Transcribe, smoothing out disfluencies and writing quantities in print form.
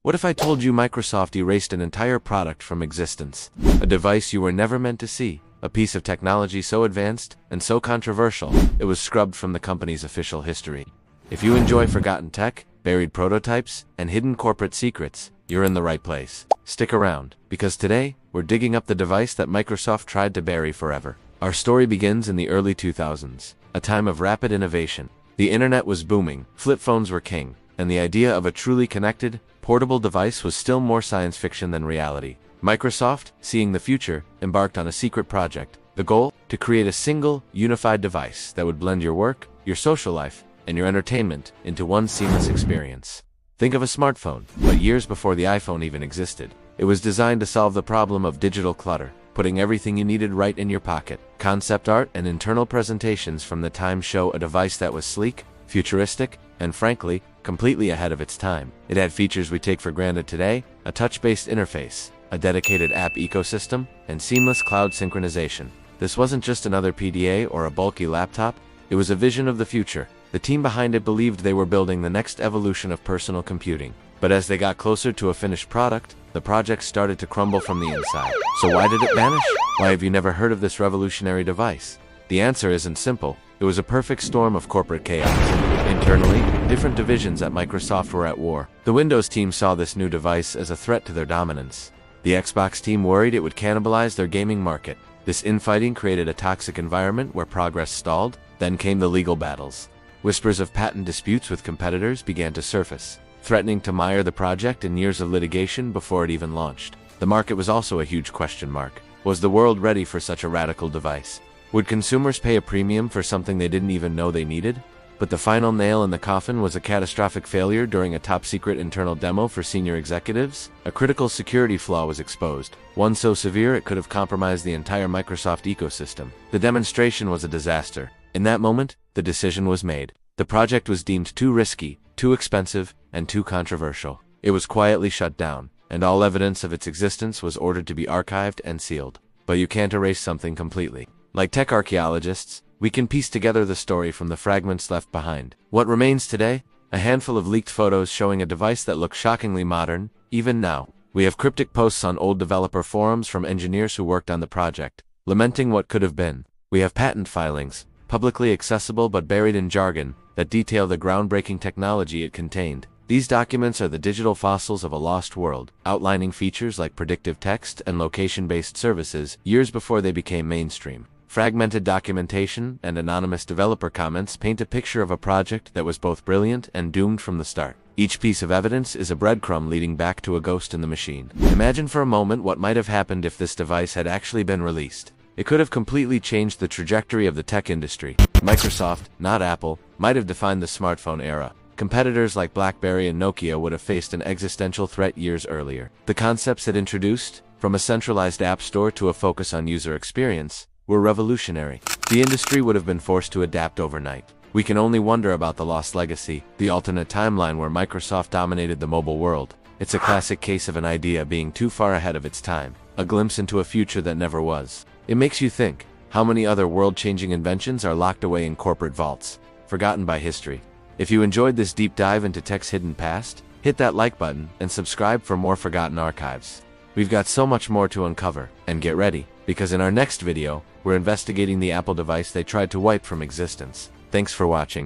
What if I told you Microsoft erased an entire product from existence? A device you were never meant to see, a piece of technology so advanced and so controversial, it was scrubbed from the company's official history. If you enjoy forgotten tech, buried prototypes, and hidden corporate secrets, you're in the right place. Stick around, because today, we're digging up the device that Microsoft tried to bury forever. Our story begins in the early 2000s, a time of rapid innovation. The internet was booming, flip phones were king, and the idea of a truly connected, portable device was still more science fiction than reality. Microsoft, seeing the future, embarked on a secret project. The goal? To create a single, unified device that would blend your work, your social life, and your entertainment into one seamless experience. Think of a smartphone, but years before the iPhone even existed. It was designed to solve the problem of digital clutter, putting everything you needed right in your pocket. Concept art and internal presentations from the time show a device that was sleek, futuristic, and frankly, completely ahead of its time. It had features we take for granted today, a touch-based interface, a dedicated app ecosystem, and seamless cloud synchronization. This wasn't just another PDA or a bulky laptop, it was a vision of the future. The team behind it believed they were building the next evolution of personal computing. But as they got closer to a finished product, the project started to crumble from the inside. So why did it vanish? Why have you never heard of this revolutionary device? The answer isn't simple. It was a perfect storm of corporate chaos. Internally, different divisions at Microsoft were at war. The Windows team saw this new device as a threat to their dominance. The Xbox team worried it would cannibalize their gaming market. This infighting created a toxic environment where progress stalled. Then came the legal battles. Whispers of patent disputes with competitors began to surface, threatening to mire the project in years of litigation before it even launched. The market was also a huge question mark. Was the world ready for such a radical device? Would consumers pay a premium for something they didn't even know they needed? But the final nail in the coffin was a catastrophic failure during a top-secret internal demo for senior executives. A critical security flaw was exposed, one so severe it could have compromised the entire Microsoft ecosystem. The demonstration was a disaster. In that moment, the decision was made. The project was deemed too risky, too expensive, and too controversial. It was quietly shut down, and all evidence of its existence was ordered to be archived and sealed. But you can't erase something completely. Like tech archaeologists, we can piece together the story from the fragments left behind. What remains today? A handful of leaked photos showing a device that looks shockingly modern, even now. We have cryptic posts on old developer forums from engineers who worked on the project, lamenting what could have been. We have patent filings, publicly accessible but buried in jargon, that detail the groundbreaking technology it contained. These documents are the digital fossils of a lost world, outlining features like predictive text and location-based services years before they became mainstream. Fragmented documentation and anonymous developer comments paint a picture of a project that was both brilliant and doomed from the start. Each piece of evidence is a breadcrumb leading back to a ghost in the machine. Imagine for a moment what might have happened if this device had actually been released. It could have completely changed the trajectory of the tech industry. Microsoft, not Apple, might have defined the smartphone era. Competitors like BlackBerry and Nokia would have faced an existential threat years earlier. The concepts it introduced, from a centralized app store to a focus on user experience, were revolutionary. The industry would have been forced to adapt overnight. We can only wonder about the lost legacy, the alternate timeline where Microsoft dominated the mobile world. It's a classic case of an idea being too far ahead of its time, a glimpse into a future that never was. It makes you think, how many other world-changing inventions are locked away in corporate vaults, forgotten by history? If you enjoyed this deep dive into tech's hidden past, hit that like button and subscribe for more forgotten archives. We've got so much more to uncover, and get ready, because in our next video, we're investigating the Apple device they tried to wipe from existence. Thanks for watching.